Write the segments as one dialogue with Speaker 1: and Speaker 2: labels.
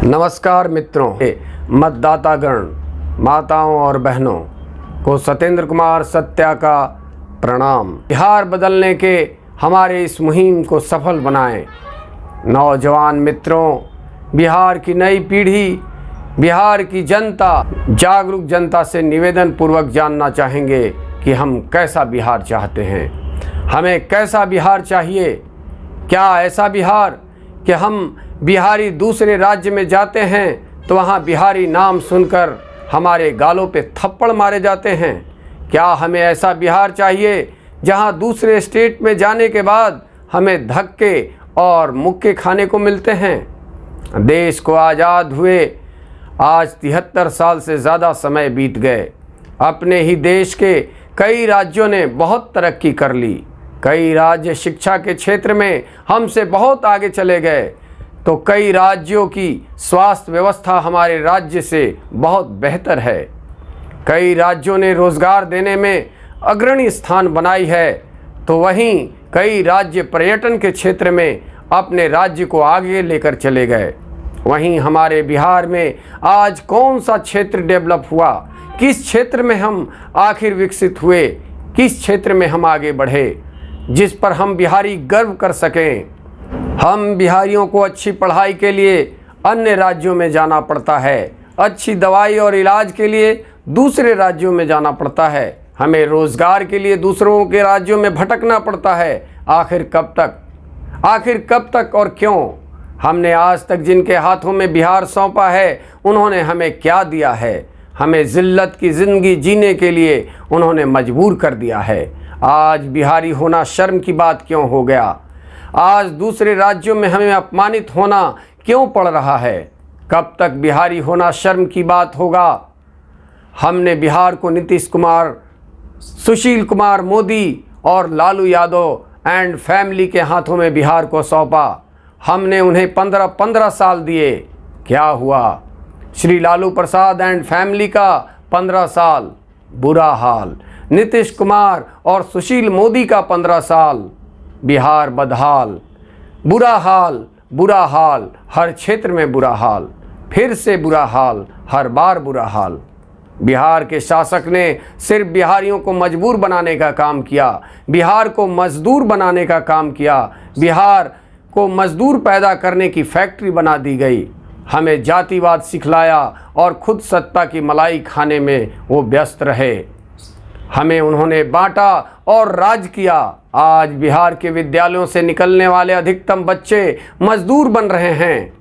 Speaker 1: नमस्कार मित्रों, मतदातागण, माताओं और बहनों को सत्येंद्र कुमार सत्या का प्रणाम। बिहार बदलने के हमारे इस मुहिम को सफल बनाएं। नौजवान मित्रों, बिहार की नई पीढ़ी, बिहार की जनता, जागरूक जनता से निवेदन पूर्वक जानना चाहेंगे कि हम कैसा बिहार चाहते हैं। हमें कैसा बिहार चाहिए? क्या ऐसा बिहार कि हम बिहारी दूसरे राज्य में जाते हैं तो वहाँ बिहारी नाम सुनकर हमारे गालों पे थप्पड़ मारे जाते हैं? क्या हमें ऐसा बिहार चाहिए जहाँ दूसरे स्टेट में जाने के बाद हमें धक्के और मुक्के खाने को मिलते हैं? देश को आज़ाद हुए आज 73 साल से ज़्यादा समय बीत गए। अपने ही देश के कई राज्यों ने बहुत तरक्की कर ली। कई राज्य शिक्षा के क्षेत्र में हमसे बहुत आगे चले गए, तो कई राज्यों की स्वास्थ्य व्यवस्था हमारे राज्य से बहुत बेहतर है। कई राज्यों ने रोज़गार देने में अग्रणी स्थान बनाई है, तो वहीं कई राज्य पर्यटन के क्षेत्र में अपने राज्य को आगे लेकर चले गए। वहीं हमारे बिहार में आज कौन सा क्षेत्र डेवलप हुआ? किस क्षेत्र में हम आखिर विकसित हुए? किस क्षेत्र में हम आगे बढ़े जिस पर हम बिहारी गर्व कर सकें? हम बिहारियों को अच्छी पढ़ाई के लिए अन्य राज्यों में जाना पड़ता है, अच्छी दवाई और इलाज के लिए दूसरे राज्यों में जाना पड़ता है, हमें रोज़गार के लिए दूसरों के राज्यों में भटकना पड़ता है। आखिर कब तक? आखिर कब तक और क्यों? हमने आज तक जिनके हाथों में बिहार सौंपा है, उन्होंने हमें क्या दिया है? हमें ज़िल्लत की ज़िंदगी जीने के लिए उन्होंने मजबूर कर दिया है। आज बिहारी होना शर्म की बात क्यों हो गया? आज दूसरे राज्यों में हमें अपमानित होना क्यों पड़ रहा है? कब तक बिहारी होना शर्म की बात होगा? हमने बिहार को नीतीश कुमार, सुशील कुमार मोदी और लालू यादव एंड फैमिली के हाथों में बिहार को सौंपा। हमने उन्हें 15 साल दिए। क्या हुआ? श्री लालू प्रसाद एंड फैमिली का 15 साल, बुरा हाल। नीतीश कुमार और सुशील मोदी का 15 साल, बिहार बदहाल। बुरा हाल, बुरा हाल, हर क्षेत्र में बुरा हाल, फिर से बुरा हाल, हर बार बुरा हाल। बिहार के शासक ने सिर्फ बिहारियों को मजबूर बनाने का काम किया, बिहार को मजदूर बनाने का काम किया, बिहार को मजदूर पैदा करने की फैक्ट्री बना दी गई। हमें जातिवाद सिखलाया और खुद सत्ता की मलाई खाने में वो व्यस्त रहे। हमें उन्होंने बांटा और राज किया। आज बिहार के विद्यालयों से निकलने वाले अधिकतम बच्चे मजदूर बन रहे हैं।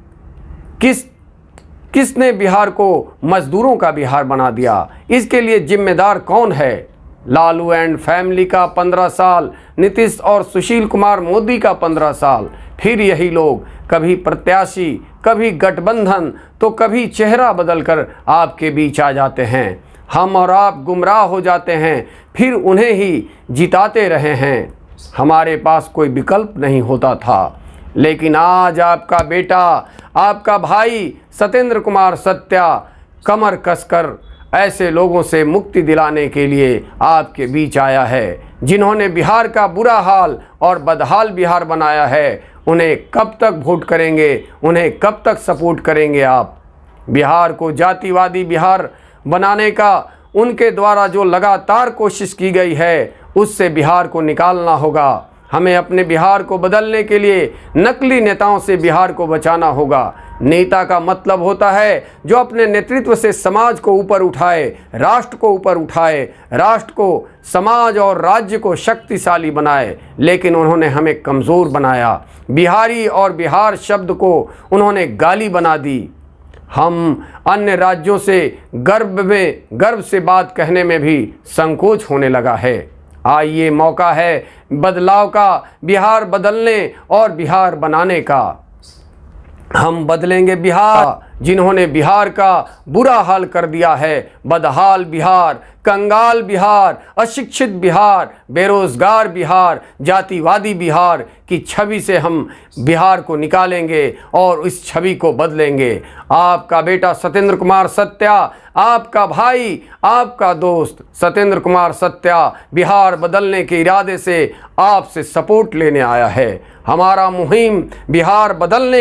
Speaker 1: किसने बिहार को मजदूरों का बिहार बना दिया? इसके लिए जिम्मेदार कौन है? लालू एंड फैमिली का 15 साल, नीतीश और सुशील कुमार मोदी का 15 साल। फिर यही लोग कभी प्रत्याशी, कभी गठबंधन, तो कभी चेहरा बदलकर आपके बीच आ जाते हैं। हम और आप गुमराह हो जाते हैं, फिर उन्हें ही जिताते रहे हैं। हमारे पास कोई विकल्प नहीं होता था, लेकिन आज आपका बेटा, आपका भाई सत्येंद्र कुमार सत्या कमर कसकर ऐसे लोगों से मुक्ति दिलाने के लिए आपके बीच आया है, जिन्होंने बिहार का बुरा हाल और बदहाल बिहार बनाया है। उन्हें कब तक वोट करेंगे? उन्हें कब तक सपोर्ट करेंगे आप? बिहार को जातिवादी बिहार बनाने का उनके द्वारा जो लगातार कोशिश की गई है, उससे बिहार को निकालना होगा। हमें अपने बिहार को बदलने के लिए नकली नेताओं से बिहार को बचाना होगा। नेता का मतलब होता है जो अपने नेतृत्व से समाज को ऊपर उठाए, राष्ट्र को ऊपर उठाए, राष्ट्र को, समाज और राज्य को शक्तिशाली बनाए। लेकिन उन्होंने हमें कमज़ोर बनाया। बिहारी और बिहार शब्द को उन्होंने गाली बना दी। हम अन्य राज्यों से गर्व से बात कहने में भी संकोच होने लगा है। आइए, मौका है बदलाव का, बिहार बदलने और बिहार बनाने का। हम बदलेंगे बिहार, जिन्होंने बिहार का बुरा हाल कर दिया है। बदहाल बिहार, कंगाल बिहार, अशिक्षित बिहार, बेरोजगार बिहार, जातिवादी बिहार की छवि से हम बिहार को निकालेंगे और इस छवि को बदलेंगे। आपका बेटा सत्येंद्र कुमार सत्या, आपका भाई, आपका दोस्त सत्येंद्र कुमार सत्या बिहार बदलने के इरादे से आपसे सपोर्ट लेने आया है। हमारा मुहिम बिहार बदलने